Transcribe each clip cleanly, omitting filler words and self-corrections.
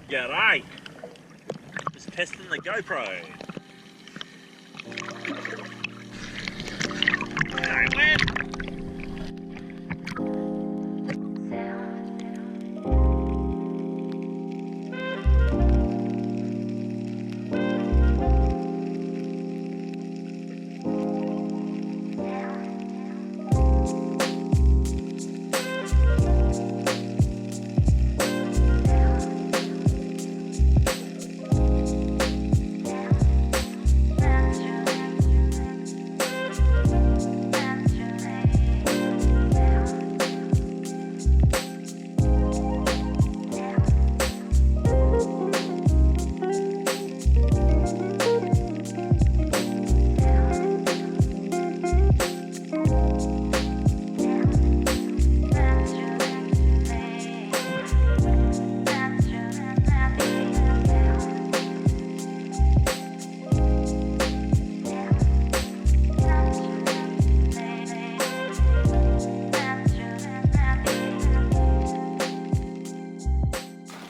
G'day! Just testing the GoPro. Alright, man.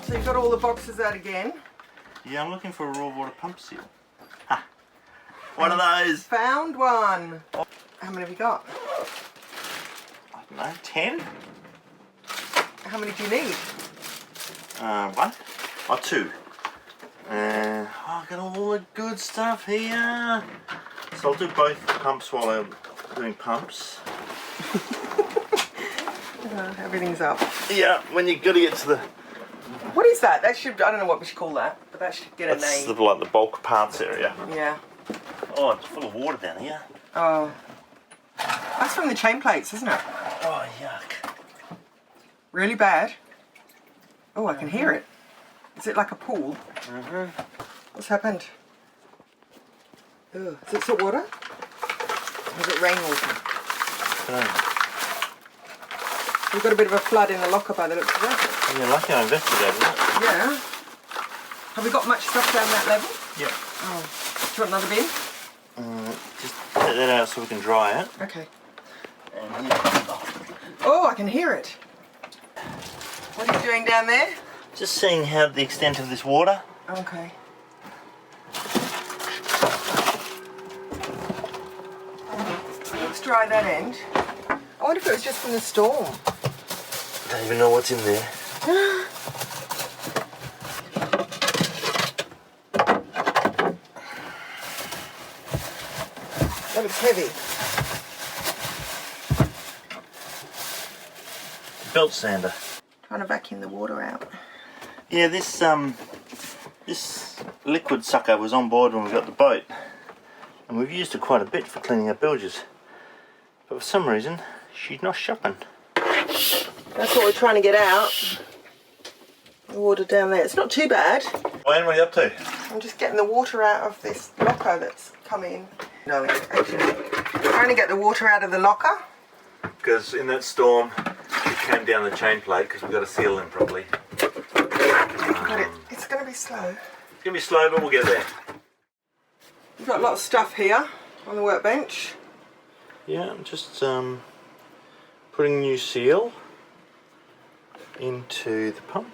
So you've got all the boxes out again. Yeah, I'm looking for a raw water pump seal. Ha! One of those! Found one! How many have you got? I don't know, 10? How many do you need? One? Oh, two. I've got all the good stuff here. So I'll do both pumps while I'm doing pumps. Everything's up. Yeah, when you gotta get to the... What is that? That should, I don't know what we should call that, but that should get a That's name. like the bulk parts area. Yeah. Oh, it's full of water down here. Oh. That's from the chain plates, isn't it? Oh, yuck. Really bad. Oh, I can hear it. Is it like a pool? Mm-hmm. What's happened? Ugh. Is it salt water? Or is it rainwater? We've got a bit of a flood in the locker by the looks of it. You're lucky I investigated it. Yeah. Have we got much stuff down that level? Yeah. Oh. Do you want another bin? Just take that out so we can dry it. Okay. And yeah. Oh, I can hear it. What are you doing down there? Just seeing how the extent of this water. Okay. Let's dry that end. I wonder if it was just from the storm. Don't even know what's in there. That looks heavy. Belt sander. Trying to vacuum the water out. Yeah, this liquid sucker was on board when we got the boat, and we've used it quite a bit for cleaning up bilges. But for some reason, she's not shopping. That's what we're trying to get out. The water down there. It's not too bad. Wayne, what are you up to? I'm just getting the water out of this locker that's come in. No, actually, trying to get the water out of the locker. Because in that storm, it came down the chain plate because we've got to seal them properly. But it's going to be slow. It's going to be slow, but we'll get there. We've got a lot of stuff here on the workbench. Yeah, I'm just putting new seal into the pump.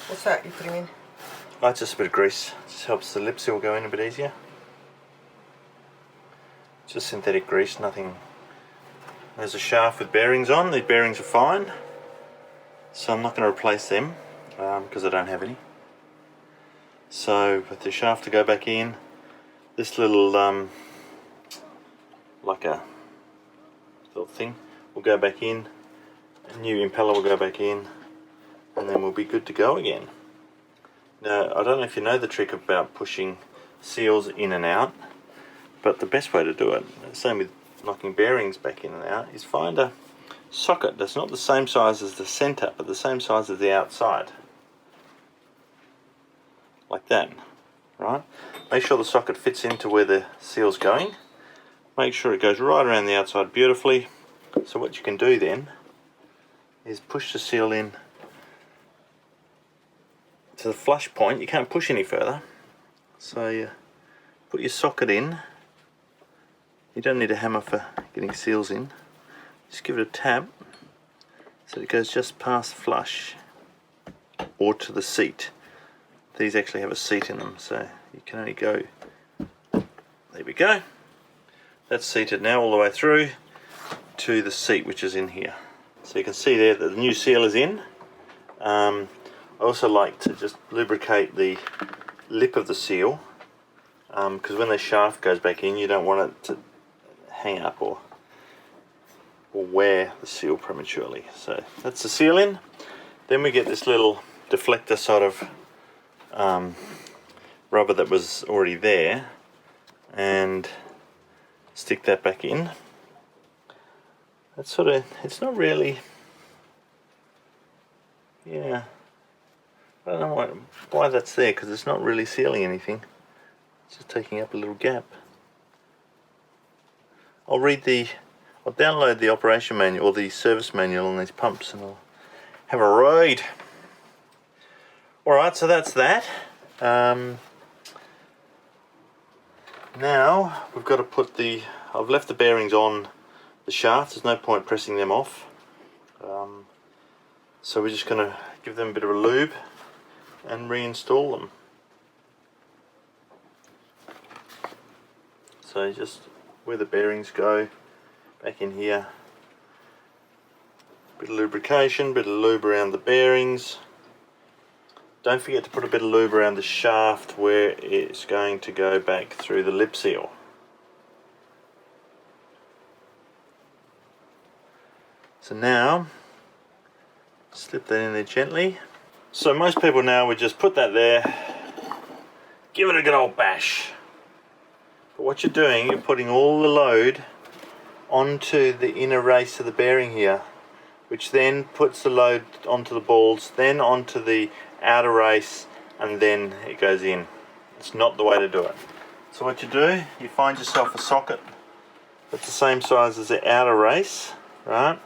What's that you're putting in? Oh, it's just a bit of grease. It just helps the lip seal go in a bit easier. Just synthetic grease, nothing. There's a shaft with bearings on. The bearings are fine, so I'm not going to replace them because I don't have any. So with the shaft to go back in, this little like a little thing will go back in, a new impeller will go back in, and then we'll be good to go again. Now, I don't know if you know the trick about pushing seals in and out, but the best way to do it, same with knocking bearings back in and out, is find a socket that's not the same size as the center, but the same size as the outside. Like that, right? Make sure the socket fits into where the seal's going. Make sure it goes right around the outside beautifully. So what you can do then is push the seal in to the flush point. You can't push any further. So you put your socket in. You don't need a hammer for getting seals in. Just give it a tap so it goes just past flush. or to the seat. These actually have a seat in them, so you can only go, there we go. That's seated now all the way through to the seat, which is in here. So you can see there that the new seal is in. I also like to just lubricate the lip of the seal, because when the shaft goes back in, you don't want it to hang up or wear the seal prematurely. So that's the seal in. Then we get this little deflector sort of rubber that was already there, and stick that back in. That's sort of, it's not really, yeah, I don't know why that's there, because it's not really sealing anything. It's just taking up a little gap. I'll download the operation manual or the service manual on these pumps and I'll have a ride. Alright, so that's that. Now we've got to put I've left the bearings on the shaft, there's no point pressing them off. So we're just going to give them a bit of a lube and reinstall them. So just where the bearings go, back in here, bit of lubrication, bit of lube around the bearings. Don't forget to put a bit of lube around the shaft where it's going to go back through the lip seal. So now, slip that in there gently. So most people now would just put that there, give it a good old bash. But what you're doing, you're putting all the load onto the inner race of the bearing here, which then puts the load onto the balls, then onto the outer race, and then it goes in. It's not the way to do it. So what you do, you find yourself a socket that's the same size as the outer race, right?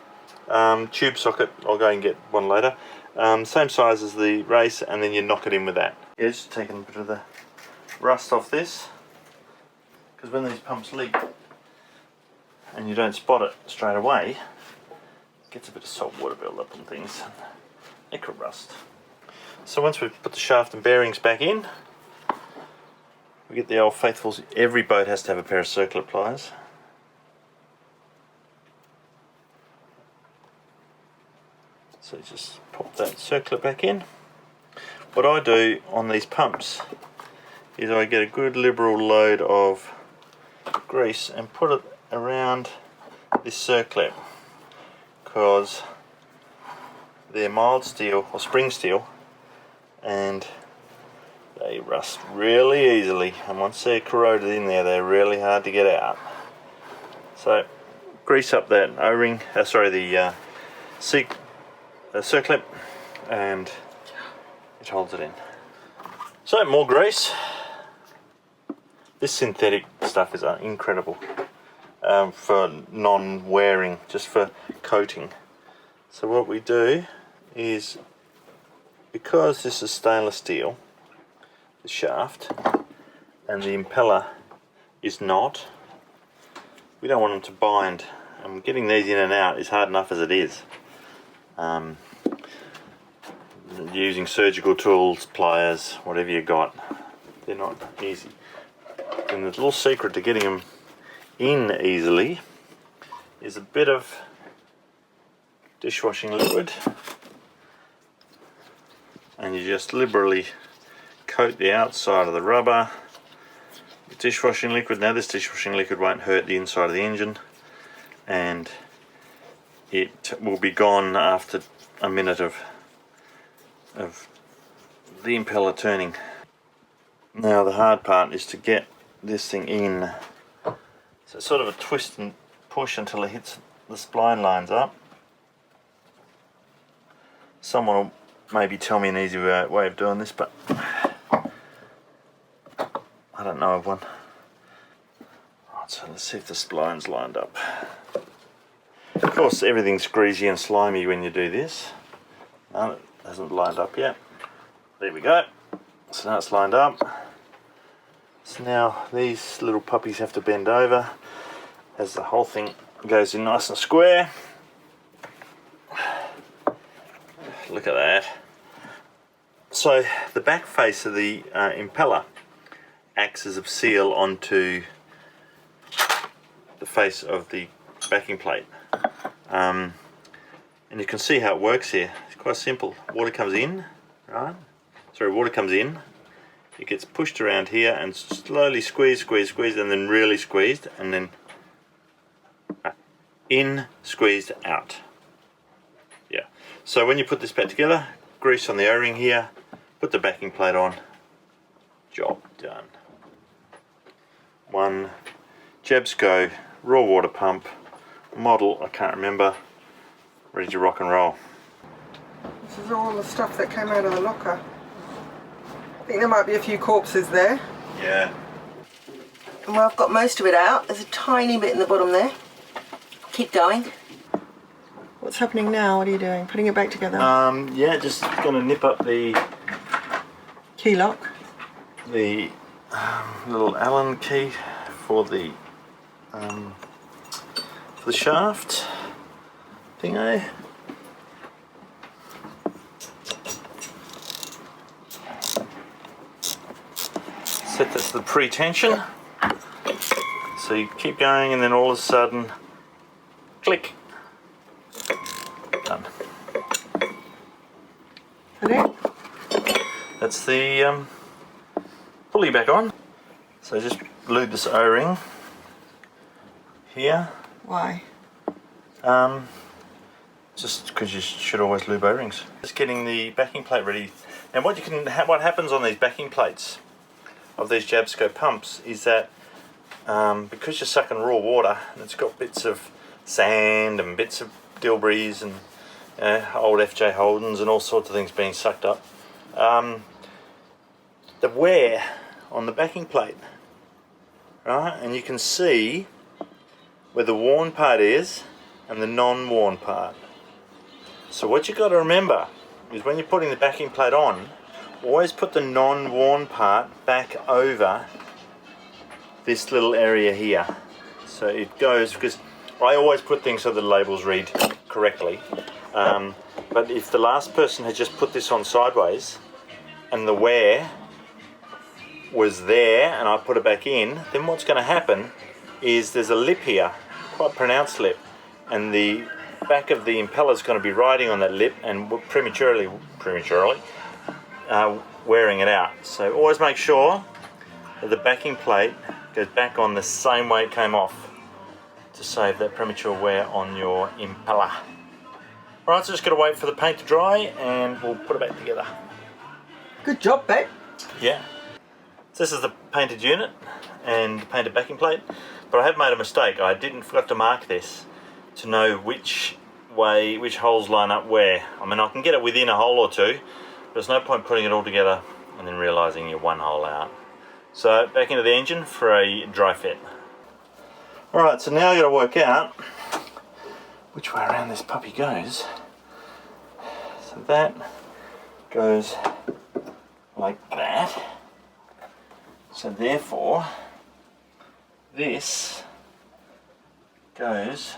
Tube socket, I'll go and get one later. Same size as the race, and then you knock it in with that. Yeah, just taking a bit of the rust off this, because when these pumps leak and you don't spot it straight away, it gets a bit of salt water build-up on things, and it could rust. So once we've put the shaft and bearings back in, we get the old faithful, every boat has to have a pair of circlip pliers. So just pop that circlip back in. What I do on these pumps is I get a good liberal load of grease and put it around this circlip, because they're mild steel or spring steel and they rust really easily, and once they're corroded in there, they're really hard to get out. So grease up that O-ring, the circlip, and it holds it in. So more grease. This synthetic stuff is incredible for non-wearing, just for coating. So what we do is, because this is stainless steel, the shaft, and the impeller is not, we don't want them to bind, and getting these in and out is hard enough as it is. Using surgical tools, pliers, whatever you got, they're not easy. And the little secret to getting them in easily is a bit of dishwashing liquid, and you just liberally coat the outside of the rubber with dishwashing liquid. Now this dishwashing liquid won't hurt the inside of the engine, and it will be gone after a minute of the impeller turning. Now the hard part is to get this thing in. So it's sort of a twist and push until it hits the spline lines up. Someone will maybe tell me an easy way of doing this, but I don't know of one. Right, so let's see if the spline's lined up. Of course everything's greasy and slimy when you do this. No, it hasn't lined up yet. There we go. So now it's lined up. So now these little puppies have to bend over as the whole thing goes in nice and square. Look at that. So the back face of the impeller acts as a seal onto the face of the backing plate. And you can see how it works here. It's quite simple. Water comes in, right? Sorry, water comes in. It gets pushed around here and slowly squeezed, squeezed, squeezed, and then really squeezed, and then in, squeezed, out. Yeah. So when you put this back together, grease on the O-ring here, put the backing plate on, job done. One Jabsco raw water pump, model I can't remember, ready to rock and roll. This is all the stuff that came out of the locker. I think there might be a few corpses there. Yeah. Well, I've got most of it out. There's a tiny bit in the bottom there. Keep going. What's happening now? What are you doing? Putting it back together? Yeah, just gonna nip up the Key lock. The little Allen key for the shaft thingo. Set that to the pre-tension. So you keep going, and then all of a sudden, click. Done. Okay. That's the pulley back on. So just lube this O-ring here. Why? Just because you should always lube O-rings. Just getting the backing plate ready. Now what happens on these backing plates of these Jabsco pumps is that because you're sucking raw water and it's got bits of sand and bits of Dilbreys and old FJ Holdens and all sorts of things being sucked up, the wear on the backing plate, right? And you can see where the worn part is and the non-worn part. So what you've got to remember is when you're putting the backing plate on, always put the non-worn part back over this little area here. So it goes, because I always put things so the labels read correctly. But if the last person had just put this on sideways and the wear was there and I put it back in, then what's going to happen is there's a lip here, quite pronounced lip, and the back of the impeller is going to be riding on that lip and prematurely wearing it out. So always make sure that the backing plate goes back on the same way it came off to save that premature wear on your impeller. Alright, so just got to wait for the paint to dry and we'll put it back together. Good job, babe. Yeah. So this is the painted unit and painted backing plate, but I have made a mistake. I forgot to mark this to know which holes line up where. I mean, I can get it within a hole or two, but there's no point putting it all together and then realising you're one hole out. So back into the engine for a dry fit. Alright, so now I've got to work out which way around this puppy goes. So that goes like that. So therefore, this goes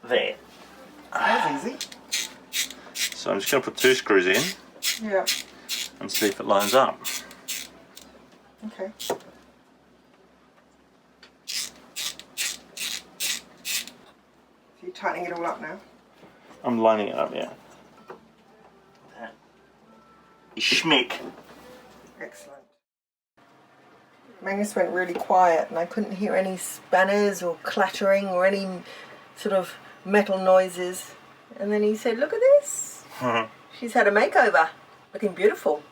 there. That's easy. So I'm just going to put 2 screws in Yeah. and see if it lines up. Okay. So you're tightening it all up now? I'm lining it up, yeah. That is schmick. Excellent. Magnus went really quiet and I couldn't hear any spanners or clattering or any sort of metal noises. And then he said, look at this. She's had a makeover. Looking beautiful.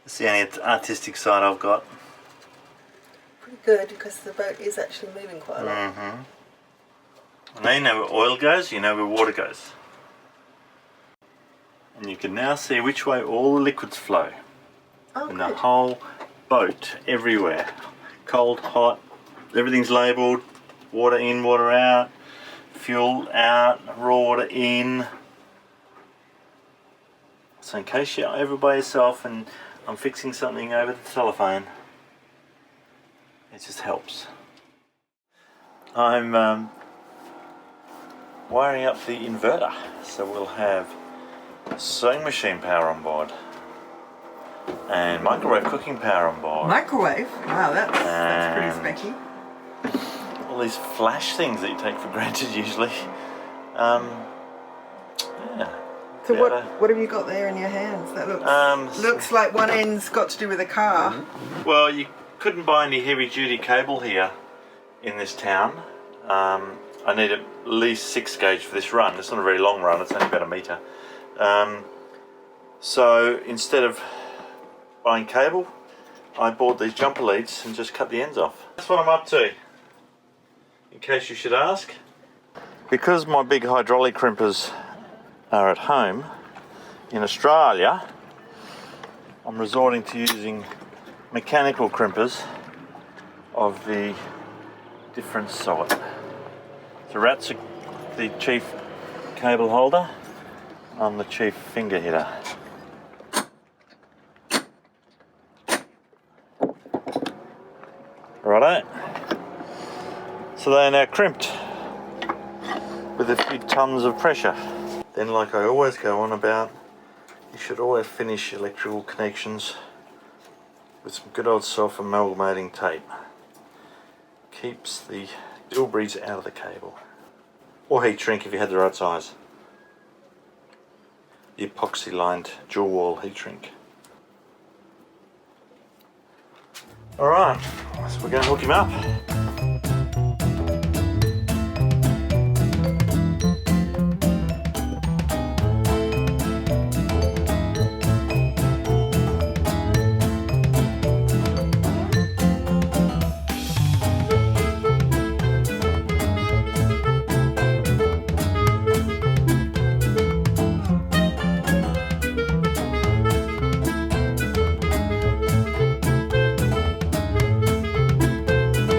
That's the only artistic side I've got. Pretty good because the boat is actually moving quite a lot. Now you know where oil goes, you know where water goes. And you can now see which way all the liquids flow. Oh, in good. the whole boat, everywhere. Cold, hot, everything's labelled. Water in, water out. Fuel out, raw water in. So in case you're over by yourself and I'm fixing something over the telephone. It just helps. I'm wiring up the inverter, so we'll have sewing machine power on board and microwave cooking power on board. Microwave? Wow, that's pretty specky. All these flash things that you take for granted usually. Yeah. So what have you got there in your hands? That looks like one end's got to do with a car. Well, you couldn't buy any heavy duty cable here in this town. I need at least 6 gauge for this run. It's not a very long run, it's only about a metre. So instead of buying cable, I bought these jumper leads and just cut the ends off. That's what I'm up to, in case you should ask. Because my big hydraulic crimpers are at home in Australia, I'm resorting to using mechanical crimpers of the different sort. So Rat's the chief cable holder, I'm the chief finger hitter. Righto. So they are now crimped with a few tons of pressure. Then, like I always go on about, you should always finish electrical connections with some good old self-amalgamating tape. Keeps the bilberries out of the cable. Or heat shrink if you had the right size. The epoxy lined dual wall heat shrink. Alright, so we're going to hook him up.